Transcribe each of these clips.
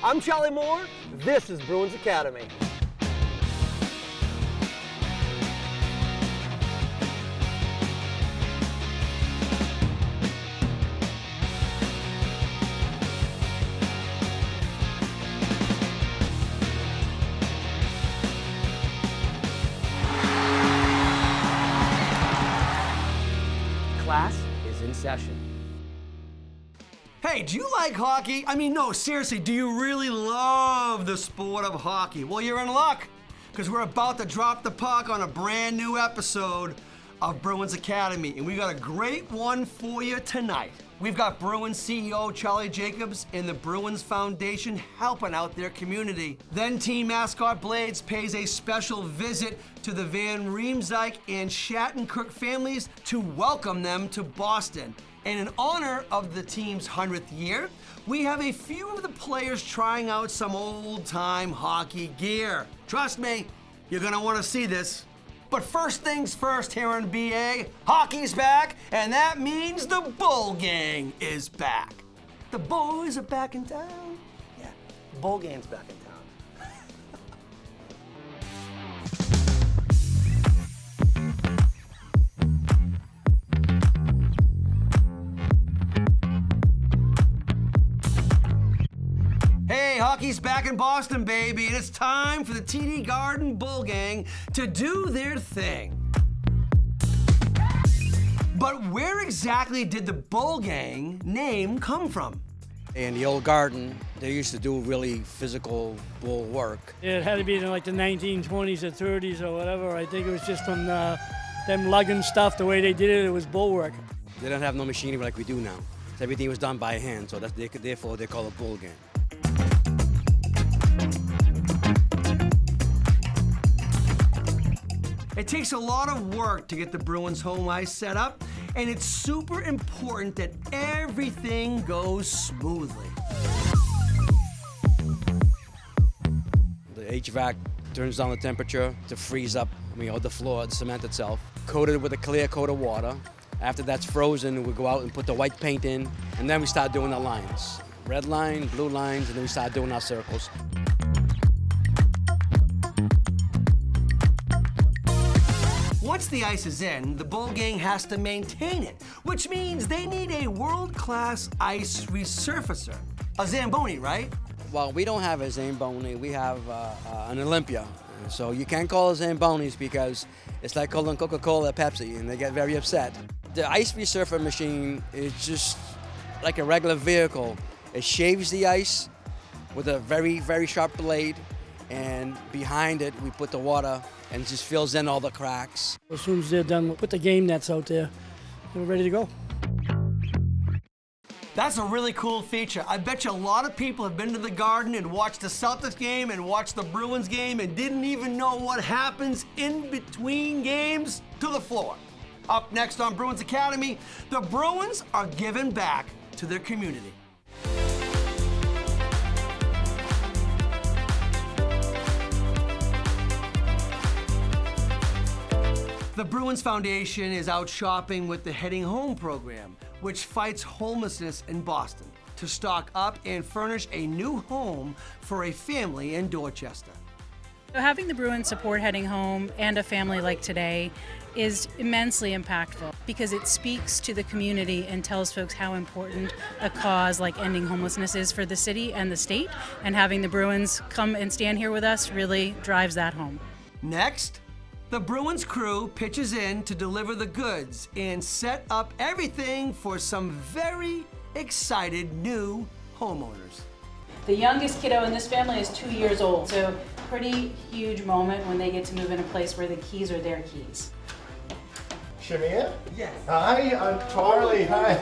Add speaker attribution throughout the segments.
Speaker 1: I'm Charlie Moore. This is Bruins Academy. Class is in session. Hey, do you like hockey? I mean, no, seriously, do you really love the sport of hockey? Well, you're in luck, because we're about to drop the puck on a brand new episode of Bruins Academy, and we got a great one for you tonight. We've got Bruins CEO Charlie Jacobs and the Bruins Foundation helping out their community. Then Team Mascot Blades pays a special visit to the Van Riemsdyk and Shattenkirk families to welcome them to Boston. And in honor of the team's 100th year, we have a few of the players trying out some old-time hockey gear. Trust me, you're gonna wanna see this. But first things first here on BA, hockey's back, and that means the Bull Gang is back. The boys are back in town. Yeah, the Bull Gang's back in town. Hey, hockey's back in Boston, baby, and it's time for the TD Garden Bull Gang to do their thing. But where exactly did the Bull Gang name come from?
Speaker 2: In the old garden, they used to do really physical bull work.
Speaker 3: It had to be in like the 1920s or 30s or whatever. I think it was just from them lugging stuff, the way they did it, it was bull work.
Speaker 2: They don't have no machinery like we do now. So everything was done by hand, so therefore they call it bull gang.
Speaker 1: It takes a lot of work to get the Bruins home ice set up, and it's super important that everything goes smoothly.
Speaker 2: The HVAC turns down the temperature to freeze up, the floor, the cement itself. Coated with a clear coat of water. After that's frozen, we go out and put the white paint in, and then we start doing the lines. Red line, blue lines, and then we start doing our circles.
Speaker 1: Once the ice is in, the Bull Gang has to maintain it, which means they need a world-class ice resurfacer. A Zamboni, right?
Speaker 2: Well, we don't have a Zamboni, we have an Olympia. So you can't call it Zambonis because it's like calling Coca-Cola or Pepsi, and they get very upset. The ice resurfacer machine is just like a regular vehicle. It shaves the ice with a very, very sharp blade, and behind it we put the water and it just fills in all the cracks.
Speaker 3: As soon as they're done, we'll put the game nets out there. We're ready to go.
Speaker 1: That's a really cool feature. I bet you a lot of people have been to the Garden and watched the Celtics game and watched the Bruins game and didn't even know what happens in between games to the floor. Up next on Bruins Academy, the Bruins are giving back to their community. The Bruins Foundation is out shopping with the Heading Home program, which fights homelessness in Boston, to stock up and furnish a new home for a family in Dorchester.
Speaker 4: So having the Bruins support Heading Home and a family like today is immensely impactful because it speaks to the community and tells folks how important a cause like ending homelessness is for the city and the state, and having the Bruins come and stand here with us really drives that home.
Speaker 1: Next, the Bruins crew pitches in to deliver the goods and set up everything for some very excited new homeowners.
Speaker 4: The youngest kiddo in this family is 2 years old, so pretty huge moment when they get to move in a place where the keys are their keys.
Speaker 5: Shamir?
Speaker 1: Yes.
Speaker 5: Hi, I'm Charlie. Hi.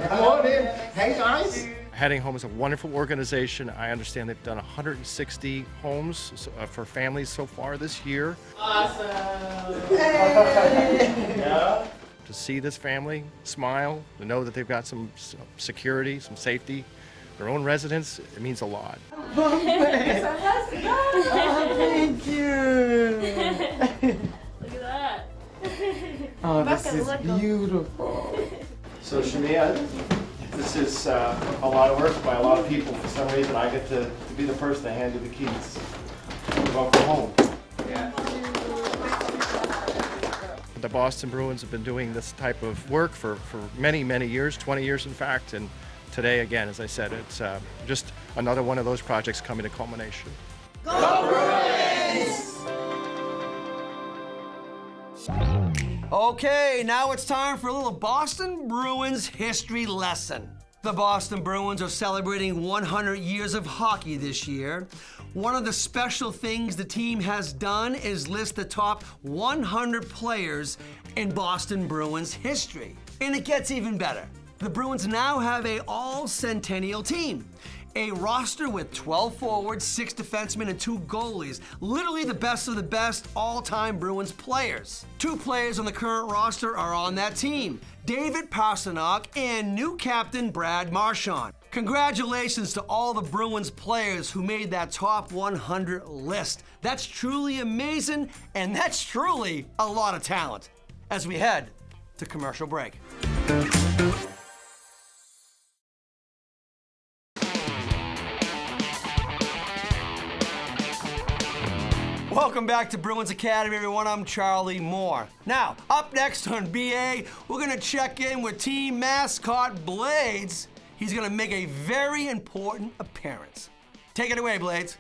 Speaker 5: Come on in. Hey, guys.
Speaker 6: Heading Home is a wonderful organization. I understand they've done 160 homes for families so far this year.
Speaker 4: Awesome.
Speaker 5: Yeah.
Speaker 6: To see this family smile, to know that they've got some security, some safety, their own residence, it means a lot.
Speaker 5: Oh, thank you.
Speaker 7: Look at that.
Speaker 5: Oh, this is beautiful. So, Shamir, This is a lot of work by a lot of people. For some reason, I get to be the person to hand you the keys. Welcome home.
Speaker 6: The Boston Bruins have been doing this type of work for many, many years, 20 years in fact, and today, again, as I said, it's just another one of those projects coming to culmination.
Speaker 1: Go Bruins! Okay, now it's time for a little Boston Bruins history lesson. The Boston Bruins are celebrating 100 years of hockey this year. One of the special things the team has done is list the top 100 players in Boston Bruins history. And it gets even better. The Bruins now have an all-centennial team. A roster with 12 forwards, 6 defensemen, and 2 goalies. Literally the best of the best all-time Bruins players. 2 players on the current roster are on that team, David Pastrnak and new captain Brad Marchand. Congratulations to all the Bruins players who made that top 100 list. That's truly amazing, and that's truly a lot of talent. As we head to commercial break. Welcome back to Bruins Academy, everyone. I'm Charlie Moore. Now, up next on BA, we're gonna check in with Team Mascot Blades. He's gonna make a very important appearance. Take it away, Blades.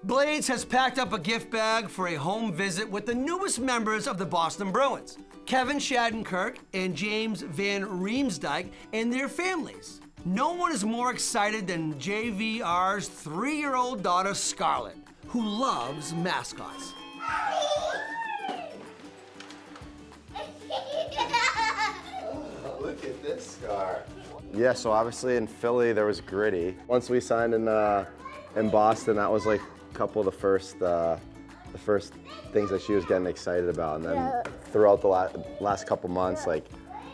Speaker 1: Blades has packed up a gift bag for a home visit with the newest members of the Boston Bruins, Kevin Shattenkirk and James Van Riemsdyk and their families. No one is more excited than JVR's 3-year-old daughter, Scarlett, who loves mascots.
Speaker 5: Look at this scar. Yeah, so obviously in Philly there was Gritty. Once we signed in Boston, that was like a couple of the first things that she was getting excited about. And then throughout the last couple months, like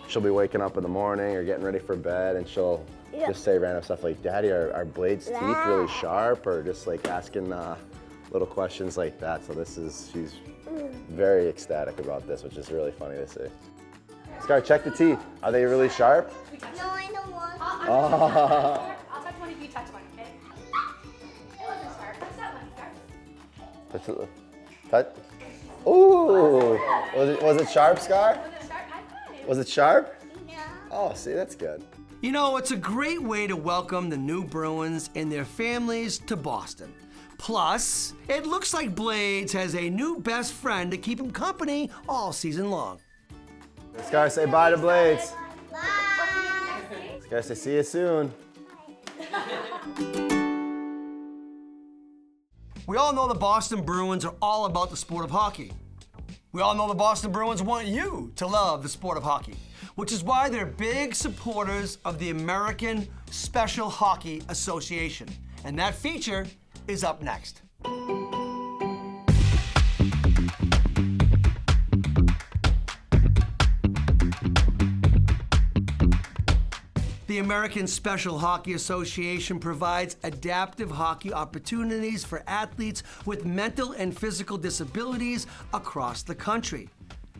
Speaker 5: she'll be waking up in the morning or getting ready for bed, and she'll just say random stuff like, "Daddy, are Blade's teeth really sharp?" Or just like asking little questions like that. So she's very ecstatic about this, which is really funny to see. Scar, check the teeth. Are they really sharp?
Speaker 7: No, I don't want.
Speaker 5: Oh.
Speaker 7: I'll touch one if you touch one, okay? It wasn't sharp. What's that one, Scar?
Speaker 5: Touch. Ooh. Was it sharp, Scar?
Speaker 7: Was it sharp? High five.
Speaker 5: Was it sharp?
Speaker 7: No.
Speaker 5: Oh, see, that's good.
Speaker 1: You know, it's a great way to welcome the new Bruins and their families to Boston. Plus, it looks like Blades has a new best friend to keep him company all season long.
Speaker 5: Scar, say bye to Blades.
Speaker 7: Bye.
Speaker 5: Scar, say see you soon.
Speaker 1: We all know the Boston Bruins are all about the sport of hockey. We all know the Boston Bruins want you to love the sport of hockey, which is why they're big supporters of the American Special Hockey Association. And that feature is up next. The American Special Hockey Association provides adaptive hockey opportunities for athletes with mental and physical disabilities across the country.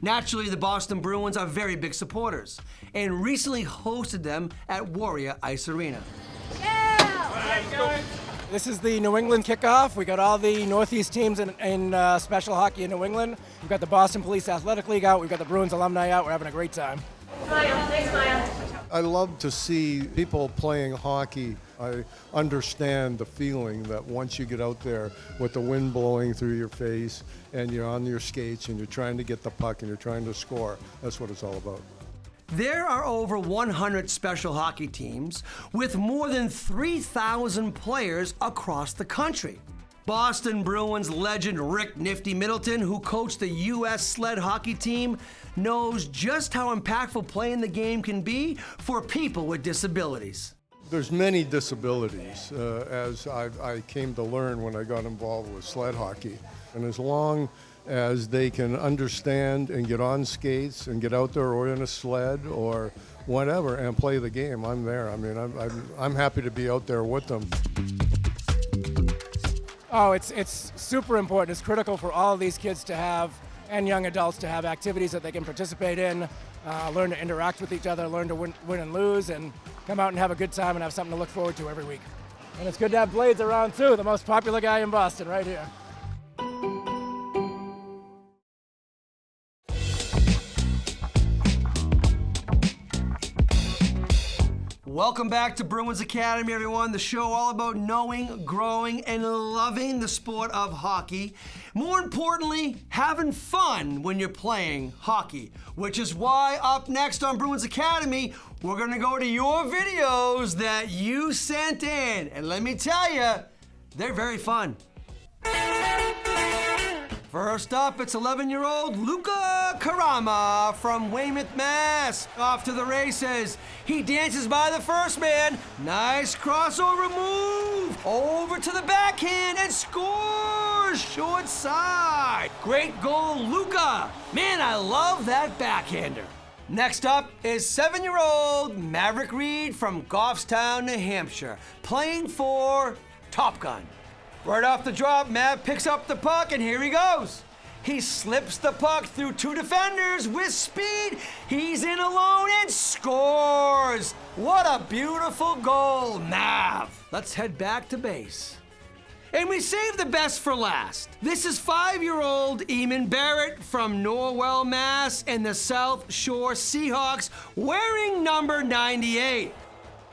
Speaker 1: Naturally, the Boston Bruins are very big supporters and recently hosted them at Warrior Ice Arena.
Speaker 8: This is the New England kickoff. We got all the Northeast teams in special hockey in New England. We've got the Boston Police Athletic League out. We've got the Bruins alumni out. We're having a great time.
Speaker 7: Smile. Nice smile.
Speaker 9: I love to see people playing hockey. I understand the feeling that once you get out there with the wind blowing through your face and you're on your skates and you're trying to get the puck and you're trying to score, that's what it's all about.
Speaker 1: There are over 100 special hockey teams with more than 3,000 players across the country. Boston Bruins legend Rick Nifty Middleton, who coached the U.S. sled hockey team, knows just how impactful playing the game can be for people with disabilities.
Speaker 9: There's many disabilities, as I came to learn when I got involved with sled hockey. And as long as they can understand and get on skates and get out there or in a sled or whatever and play the game, I'm there. I mean, I'm happy to be out there with them.
Speaker 8: Oh, it's super important. It's critical for all of these kids to have, and young adults to have, activities that they can participate in, learn to interact with each other, learn to win and lose, and come out and have a good time and have something to look forward to every week. And it's good to have Blades around too, the most popular guy in Boston right here.
Speaker 1: Welcome back to Bruins Academy, everyone. The show all about knowing, growing, and loving the sport of hockey. More importantly, having fun when you're playing hockey, which is why up next on Bruins Academy, we're gonna go to your videos that you sent in. And let me tell you, they're very fun. First up, it's 11-year-old Luca Karama from Weymouth, Mass. Off to the races. He dances by the first man. Nice crossover move. Over to the backhand and scores. Short side. Great goal, Luca. Man, I love that backhander. Next up is 7-year-old Maverick Reed from Goffstown, New Hampshire, playing for Top Gun. Right off the drop, Mav picks up the puck, and here he goes. He slips the puck through two defenders with speed. He's in alone and scores. What a beautiful goal, Mav. Let's head back to base. And we saved the best for last. This is 5-year-old Eamon Barrett from Norwell, Mass, and the South Shore Seahawks, wearing number 98.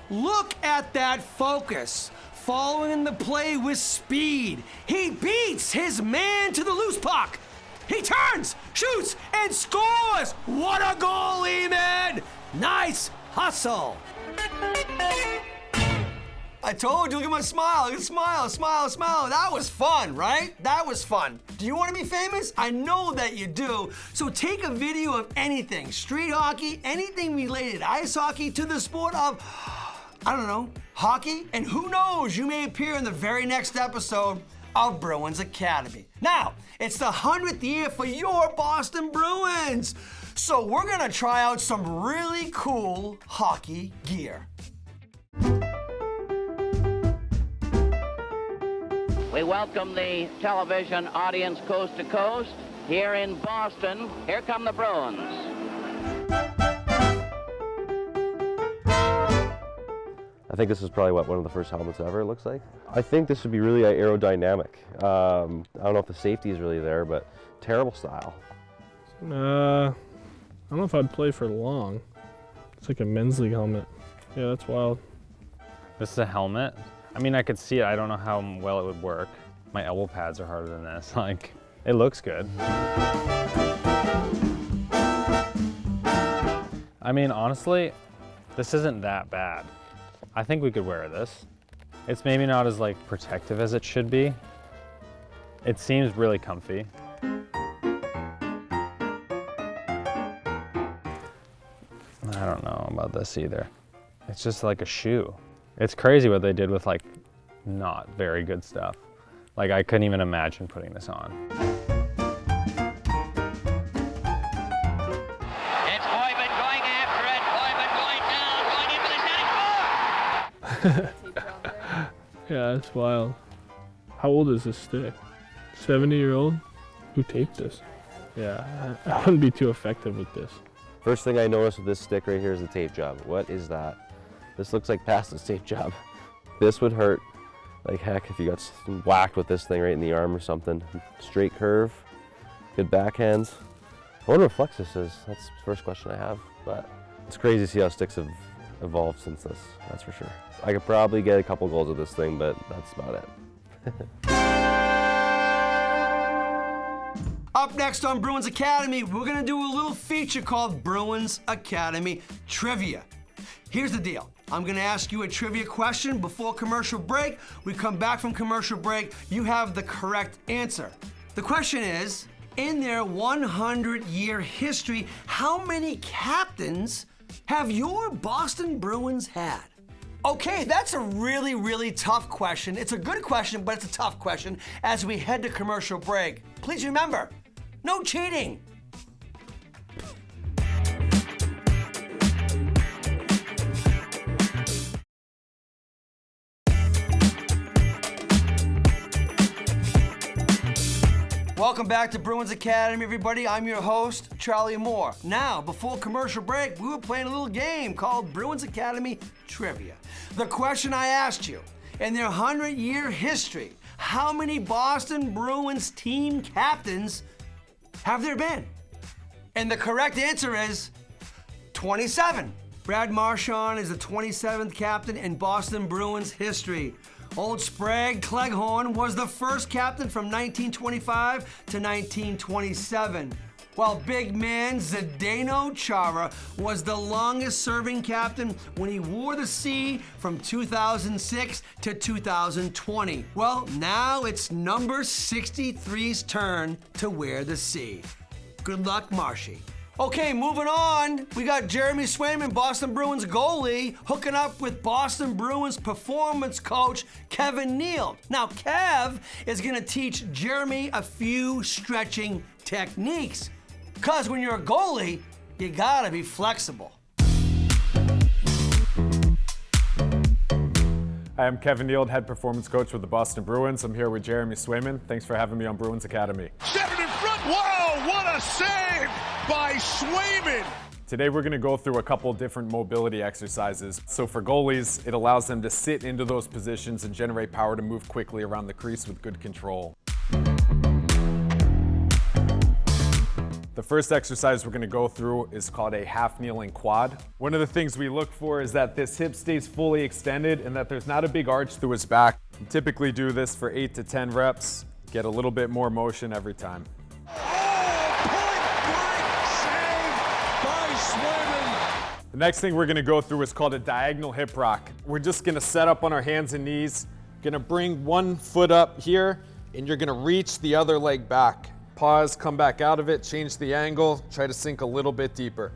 Speaker 1: Look at that focus. Following the play with speed. He beats his man to the loose puck. He turns, shoots, and scores. What a goal, Eamon! Nice hustle. I told you, look at my smile. Look at the smile, smile, smile. That was fun, right? That was fun. Do you want to be famous? I know that you do. So take a video of anything, street hockey, anything related, ice hockey, to the sport of, I don't know, hockey, and who knows, you may appear in the very next episode of Bruins Academy. Now, it's the 100th year for your Boston Bruins, so we're gonna try out some really cool hockey gear.
Speaker 10: We welcome the television audience coast to coast. Here in Boston, here come the Bruins.
Speaker 11: I think this is probably one of the first helmets ever, it looks like. I think this would be really aerodynamic. I don't know if the safety is really there, but terrible style.
Speaker 12: I don't know if I'd play for long. It's like a men's league helmet. Yeah, that's wild.
Speaker 13: This is a helmet. I mean, I could see it. I don't know how well it would work. My elbow pads are harder than this. Like, it looks good. I mean, honestly, this isn't that bad. I think we could wear this. It's maybe not as like protective as it should be. It seems really comfy. I don't know about this either. It's just like a shoe. It's crazy what they did with like not very good stuff. Like I couldn't even imagine putting this on.
Speaker 12: Yeah, it's wild. How old is this stick? 70-year-old? Who taped this? Yeah, I wouldn't be too effective with this.
Speaker 11: First thing I noticed with this stick right here is the tape job. What is that? This looks like past this tape job. This would hurt like heck if you got whacked with this thing right in the arm or something. Straight curve, good backhands. I wonder what flex this is. That's the first question I have, but it's crazy to see how sticks have evolved since this, that's for sure. I could probably get a couple goals with this thing, but that's about it.
Speaker 1: Up next on Bruins Academy, we're gonna do a little feature called Bruins Academy Trivia. Here's the deal. I'm gonna ask you a trivia question before commercial break. We come back from commercial break, you have the correct answer. The question is, in their 100-year history, how many captains have your Boston Bruins had? Okay, that's a really, really tough question. It's a good question, but it's a tough question as we head to commercial break. Please remember, no cheating. Welcome back to Bruins Academy, everybody. I'm your host, Charlie Moore. Now, before commercial break, we were playing a little game called Bruins Academy Trivia. The question I asked you, in their 100-year history, how many Boston Bruins team captains have there been? And the correct answer is 27. Brad Marchand is the 27th captain in Boston Bruins history. Old Sprague Cleghorn was the first captain from 1925 to 1927, while big man Zdeno Chara was the longest-serving captain when he wore the C from 2006 to 2020. Well, now it's number 63's turn to wear the C. Good luck, Marshy. Okay, moving on. We got Jeremy Swayman, Boston Bruins goalie, hooking up with Boston Bruins performance coach Kevin Neal. Now, Kev is gonna teach Jeremy a few stretching techniques. Cause when you're a goalie, you gotta be flexible.
Speaker 14: Hi, I'm Kevin Neal, head performance coach with the Boston Bruins. I'm here with Jeremy Swayman. Thanks for having me on Bruins Academy.
Speaker 15: Stepping in front, whoa, what a save by Swayman.
Speaker 14: Today we're gonna go through a couple different mobility exercises. So for goalies, it allows them to sit into those positions and generate power to move quickly around the crease with good control. The first exercise we're gonna go through is called a half kneeling quad. One of the things we look for is that this hip stays fully extended and that there's not a big arch through his back. You typically do this for 8 to 10 reps. Get a little bit more motion every time. The next thing we're gonna go through is called a diagonal hip rock. We're just gonna set up on our hands and knees, gonna bring one foot up here, and you're gonna reach the other leg back. Pause, come back out of it, change the angle, try to sink a little bit deeper.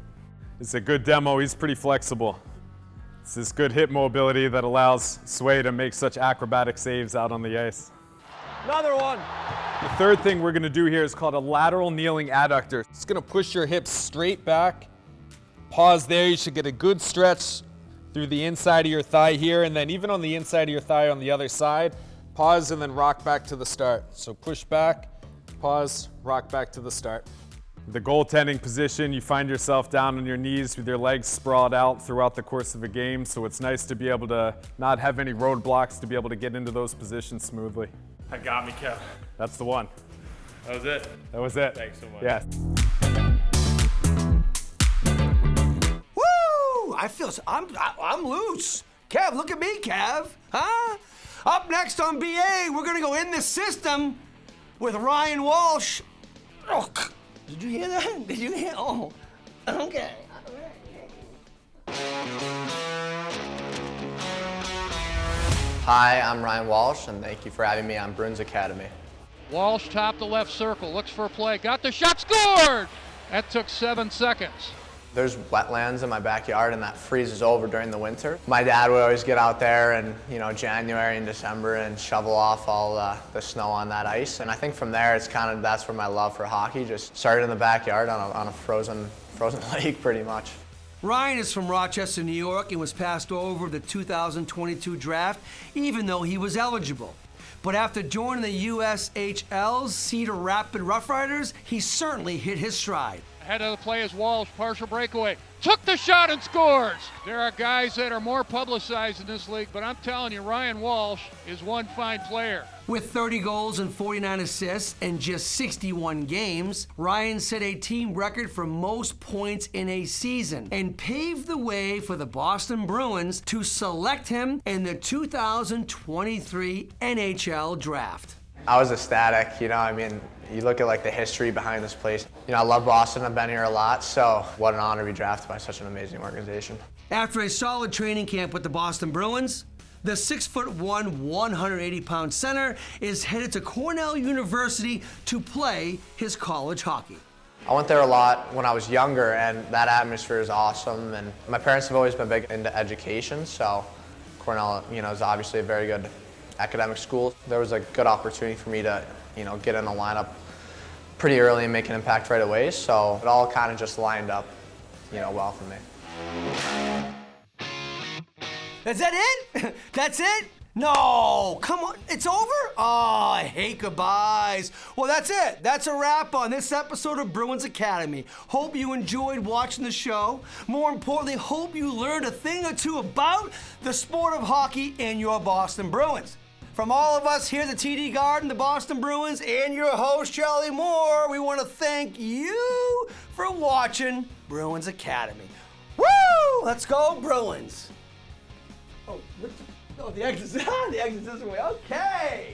Speaker 14: It's a good demo, he's pretty flexible. It's this good hip mobility that allows Sway to make such acrobatic saves out on the ice.
Speaker 15: Another one.
Speaker 14: The third thing we're gonna do here is called a lateral kneeling adductor. It's gonna push your hips straight back. Pause there, you should get a good stretch through the inside of your thigh here, and then even on the inside of your thigh on the other side. Pause and then rock back to the start. So push back, pause, rock back to the start. The goaltending position, you find yourself down on your knees with your legs sprawled out throughout the course of a game, so it's nice to be able to not have any roadblocks to be able to get into those positions smoothly.
Speaker 12: I got me, Kev.
Speaker 14: That's the one.
Speaker 12: That was it?
Speaker 14: That was it.
Speaker 12: Thanks so much.
Speaker 14: Yes.
Speaker 1: Woo! I'm loose. Kev, look at me, Kev. Huh? Up next on BA, we're gonna go in the system with Ryan Walsh. Oh, did you hear that? Did you hear? Oh, okay.
Speaker 16: Hi, I'm Ryan Walsh, and thank you for having me on Bruins Academy.
Speaker 17: Walsh top the left circle, looks for a play, got the shot, scored! That took 7 seconds.
Speaker 16: There's wetlands in my backyard, and that freezes over during the winter. My dad would always get out there in January and December and shovel off all the snow on that ice. And I think from there, that's where my love for hockey just started in the backyard on a frozen lake, pretty much.
Speaker 1: Ryan is from Rochester, New York, and was passed over the 2022 draft, even though he was eligible. But after joining the USHL's Cedar Rapids Rough Riders, he certainly hit his stride.
Speaker 17: Ahead of the play is Walsh, partial breakaway. Took the shot and scores! There are guys that are more publicized in this league, but I'm telling you, Ryan Walsh is one fine player.
Speaker 1: With 30 goals and 49 assists in just 61 games, Ryan set a team record for most points in a season and paved the way for the Boston Bruins to select him in the 2023 NHL Draft.
Speaker 16: I was ecstatic, you look at the history behind this place. I love Boston, I've been here a lot, so what an honor to be drafted by such an amazing organization.
Speaker 1: After a solid training camp with the Boston Bruins, the 6'1", 180-pound center is headed to Cornell University to play his college hockey.
Speaker 16: I went there a lot when I was younger, and that atmosphere is awesome, and my parents have always been big into education, so Cornell, is obviously a very good academic school. There was a good opportunity for me to, get in the lineup pretty early and make an impact right away. So it all kind of just lined up, well for me.
Speaker 1: Is that it? That's it? No, come on, it's over? Oh, I hate goodbyes. Well, that's it. That's a wrap on this episode of Bruins Academy. Hope you enjoyed watching the show. More importantly, hope you learned a thing or two about the sport of hockey and your Boston Bruins. From all of us here at the TD Garden, the Boston Bruins, and your host, Charlie Moore, we want to thank you for watching Bruins Academy. Woo! Let's go, Bruins. Oh, the exit is this way. Okay.